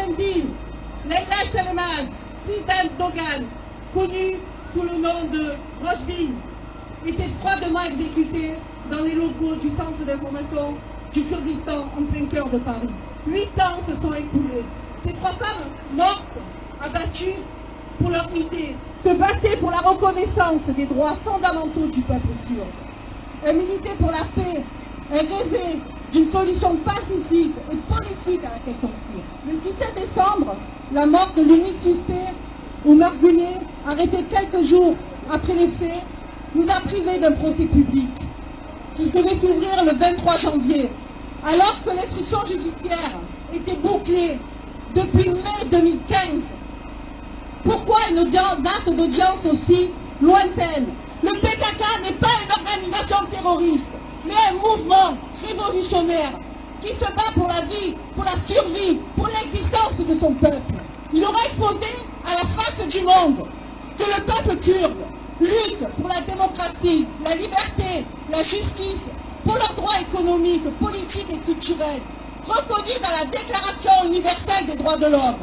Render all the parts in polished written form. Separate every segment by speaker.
Speaker 1: Tenzil, Leila Selmaz, Fidan Dogan, connu sous le nom de Rojbin, étaient froidement exécutés dans les locaux du centre d'information du Kurdistan en plein cœur de Paris. 8 ans se sont écoulés. Ces 3 femmes mortes, abattues pour leur idée, se battaient pour la reconnaissance des droits fondamentaux du peuple kurde. Elles militaient pour la paix, elles rêvaient d'une solution pacifique et politique à la question kurde. Le 17 décembre, la mort de l'unique suspect, Oumar Guelleh, arrêté quelques jours après les faits, nous a privés d'un procès public qui devait s'ouvrir le 23 janvier, alors que l'instruction judiciaire était bouclée depuis mai 2015. Pourquoi une date d'audience aussi lointaine? Le PKK n'est pas une organisation terroriste, mais un mouvement révolutionnaire qui se bat pour la vie, pour la survie, pour l'existence de son peuple. Il aurait faudé à la face du monde que le peuple kurde lutte pour la démocratie, la liberté, la justice, pour leurs droits économiques, politiques et culturels, reconnus dans la Déclaration universelle des droits de l'homme.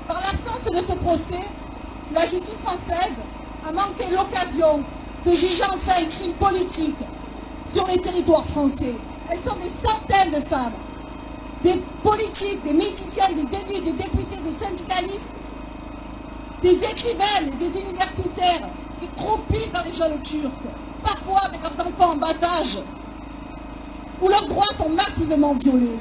Speaker 1: Par l'absence de ce procès, la justice française a manqué l'occasion de juger enfin un crime politique sur les territoires français. Elles sont des centaines de femmes, des politiques, des musiciennes, des élus, des députés, des syndicalistes, des écrivaines et des universitaires qui croupissent dans les geôles turques, parfois avec leurs enfants en bas âge, où leurs droits sont massivement violés.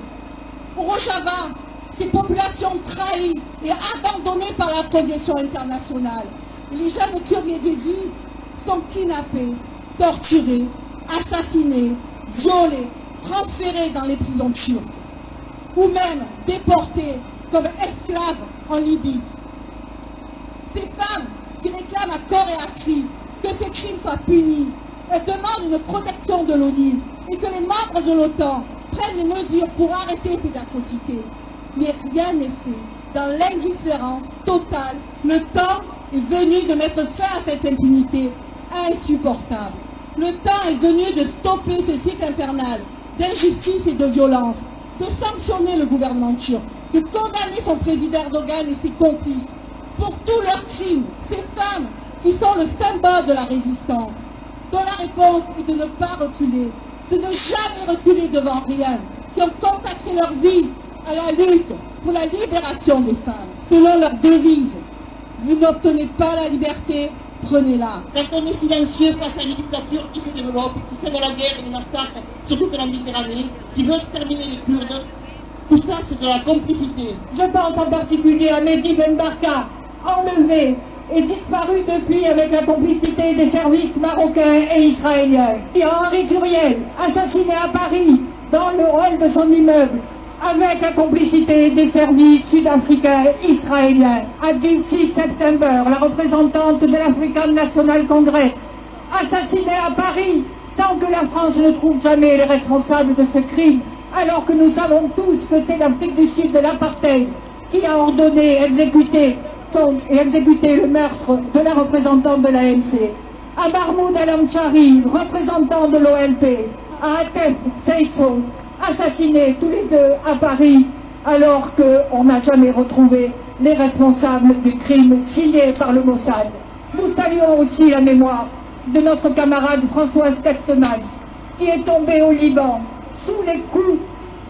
Speaker 1: Au Rojava, ces populations trahies et abandonnées par la coalition internationale. Les jeunes Kurdes yézidis sont kidnappés, torturés, assassinés, violés, transférés dans les prisons turques, ou même déportés comme esclaves en Libye. Ces femmes qui réclament à corps et à cri que ces crimes soient punis, elles demandent une protection de l'ONU et que les membres de l'OTAN prennent les mesures pour arrêter ces atrocités. Mais rien n'est fait. Dans l'indifférence totale, le temps est venu de mettre fin à cette impunité insupportable. Le temps est venu de stopper ce cycle infernal d'injustice et de violence, de sanctionner le gouvernement turc, de condamner son président Erdogan et ses complices pour tous leurs crimes, ces femmes qui sont le symbole de la résistance, dont la réponse est de ne pas reculer, de ne jamais reculer devant rien, qui ont consacré leur vie à la lutte pour la libération des femmes. Selon leur devise, vous n'obtenez pas la liberté, prenez-la.
Speaker 2: Quand on est silencieux face à une dictature qui se développe, qui sème la guerre et les massacres sur toute la Méditerranée, qui veut exterminer les Kurdes, tout ça c'est de la complicité.
Speaker 3: Je pense en particulier à Mehdi Ben Barka, enlevé et disparu depuis avec la complicité des services marocains et israéliens. Il y a Henri Curiel, assassiné à Paris, dans le hall de son immeuble, avec la complicité des services sud-africains israéliens. Adil 6 septembre, la représentante de l'African National Congress, assassinée à Paris, sans que la France ne trouve jamais les responsables de ce crime, alors que nous savons tous que c'est l'Afrique du Sud de l'apartheid qui a ordonné exécuter le meurtre de la représentante de l'ANC. À Mahmoud Alamchari, représentant de l'OLP, à Atef Seisso, assassinés tous les deux à Paris, alors qu'on n'a jamais retrouvé les responsables du crime signé par le Mossad. Nous saluons aussi la mémoire de notre camarade Françoise Casteman, qui est tombée au Liban sous les coups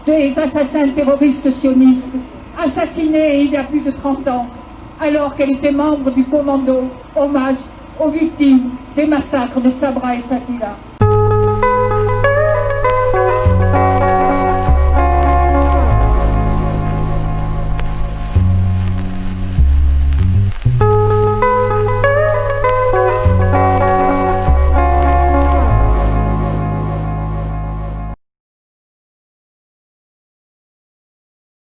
Speaker 3: des assassins terroristes sionistes, assassinée il y a plus de 30 ans, alors qu'elle était membre du commando hommage aux victimes des massacres de Sabra et Shatila.